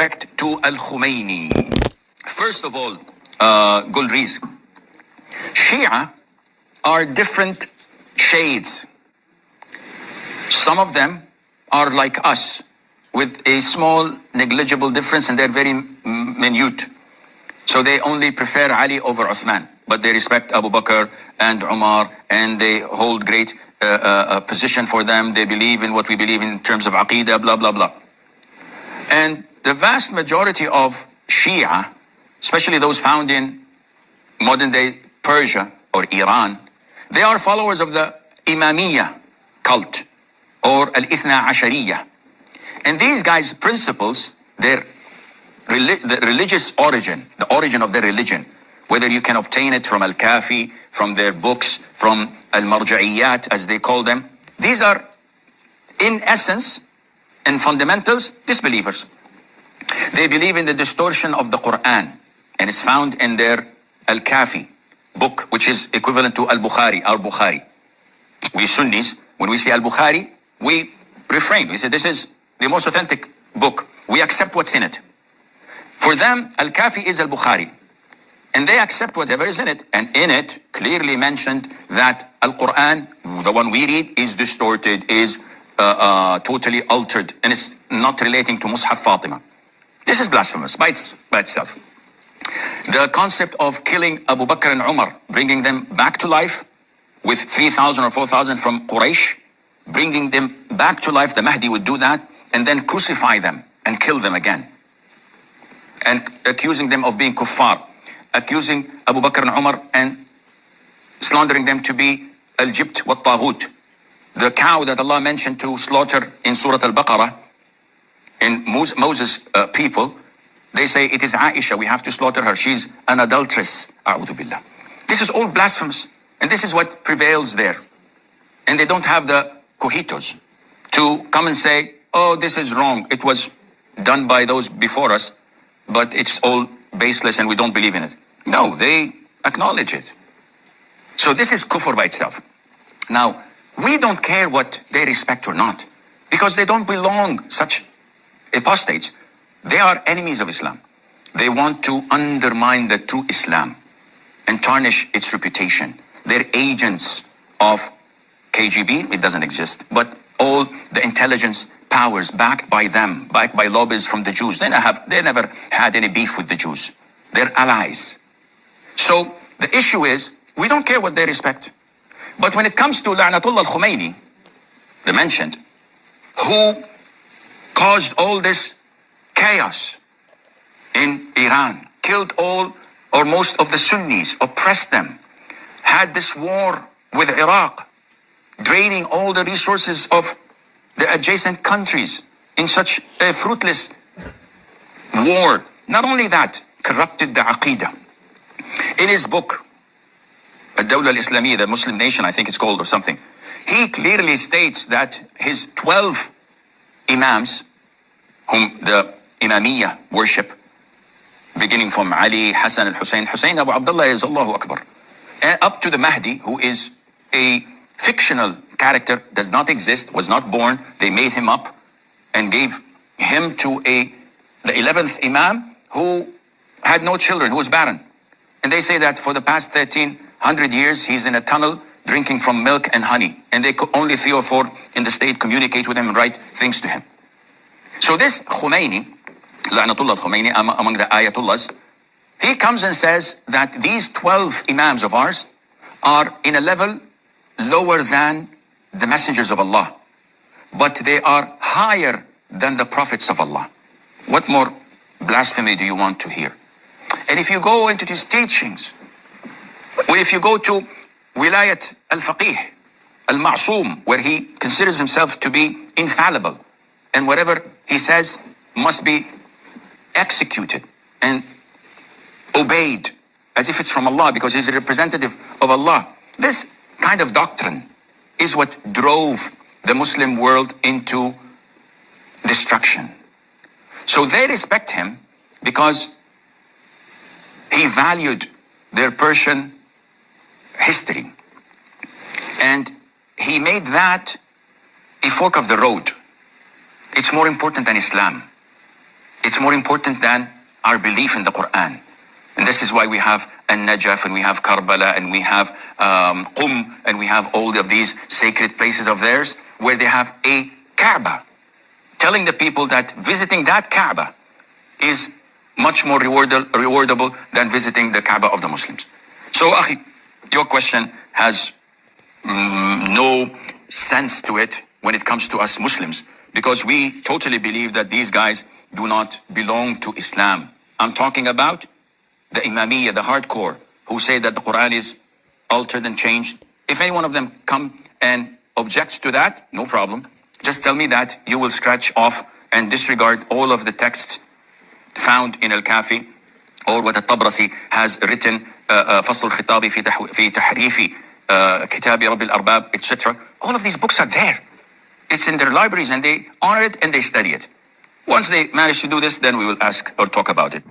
respect to Al-Khomeini. First of all, Gulriz, Shia are different shades. Some of them are like us, with a small, negligible difference, and they're very minute. So they only prefer Ali over Uthman, but they respect Abu Bakr and Umar, and they hold great position for them. They believe in what we believe in terms of Aqidah, blah, blah, blah. And the vast majority of Shia, especially those found in modern-day Persia or Iran, they are followers of the Imamiyya cult or Al-Ithna Ashariyya. And these guys' principles, the religious origin, the origin of their religion, whether you can obtain it from Al-Kafi, from their books, from Al-Marja'iyat, as they call them, these are, in essence, in fundamentals, disbelievers. They believe in the distortion of the Quran, and it's found in their Al-Kafi book, which is equivalent to Al-Bukhari, our Bukhari. We Sunnis, when we see Al-Bukhari, we refrain. We say, this is the most authentic book. We accept what's in it. For them, Al-Kafi is Al-Bukhari. And they accept whatever is in it. And in it, clearly mentioned that Al-Quran, the one we read, is distorted, is totally altered, and it's not relating to Mus'haf Fatima. This is blasphemous by itself. The concept of killing Abu Bakr and Umar, bringing them back to life with 3,000 or 4,000 from Quraysh, bringing them back to life, the Mahdi would do that, and then crucify them and kill them again. And accusing them of being kuffar, accusing Abu Bakr and Umar and slandering them to be al-Jibt wa taghut. The cow that Allah mentioned to slaughter in Surah Al-Baqarah, in Moses' people, they say it is Aisha, we have to slaughter her. She's an adulteress. A'udhu billah. This is all blasphemous. And this is what prevails there. And they don't have the cohitos to come and say, oh, this is wrong. It was done by those before us, but it's all baseless and we don't believe in it. No, they acknowledge it. So this is kufr by itself. Now, we don't care what they respect or not, because they don't belong, such apostates. They are enemies of Islam. They want to undermine the true Islam and tarnish its reputation. They're agents of KGB, it doesn't exist, but all the intelligence powers backed by them, backed by lobbies from the Jews. They never had any beef with the Jews. They're allies. So the issue is, we don't care what they respect. But when it comes to La'natullah al-Khomeini, the mentioned, who caused all this chaos in Iran, killed all or most of the Sunnis, oppressed them, had this war with Iraq, draining all the resources of the adjacent countries in such a fruitless war. Not only that, corrupted the Aqidah. In his book, Ad-Dawla al-Islamiyya, the Muslim nation, I think it's called, or something, he clearly states that his 12 imams, whom the Imamiyya worship, beginning from Ali, Hassan al-Hussein, Hussein Abu Abdullah is Allahu Akbar, and up to the Mahdi, who is a fictional character, does not exist, was not born. They made him up and gave him to the 11th Imam, who had no children, who was barren. And they say that for the past 1,300 years, he's in a tunnel drinking from milk and honey. And they could only 3 or 4 in the state communicate with him and write things to him. So this Khomeini, La'natullah al-Khomeini, among the Ayatullahs, he comes and says that these 12 Imams of ours are in a level lower than the messengers of Allah, but they are higher than the prophets of Allah. What more blasphemy do you want to hear? And if you go into his teachings, or if you go to Wilayat al-Faqih, al-Ma'soom, where he considers himself to be infallible, and whatever he says must be executed and obeyed as if it's from Allah, because he's a representative of Allah. This kind of doctrine is what drove the Muslim world into destruction. So they respect him because he valued their Persian history. And he made that a fork of the road. It's more important than Islam. It's more important than our belief in the Quran. And this is why we have An-Najaf, and we have Karbala, and we have Qum, and we have all of these sacred places of theirs where they have a Kaaba, telling the people that visiting that Kaaba is much more rewardable than visiting the Kaaba of the Muslims. So, Akhi, your question has no sense to it when it comes to us Muslims, because we totally believe that these guys do not belong to Islam. I'm talking about the Imamiyya, the hardcore, who say that the Quran is altered and changed. If any one of them come and objects to that, no problem. Just tell me that, you will scratch off and disregard all of the texts found in Al-Kafi, or what At-Tabrasi has written, فصل الخطاب في تحريف كتاب رب الأرباب, etc. All of these books are there. It's in their libraries, and they honor it and they study it. Once they manage to do this, then we will ask or talk about it.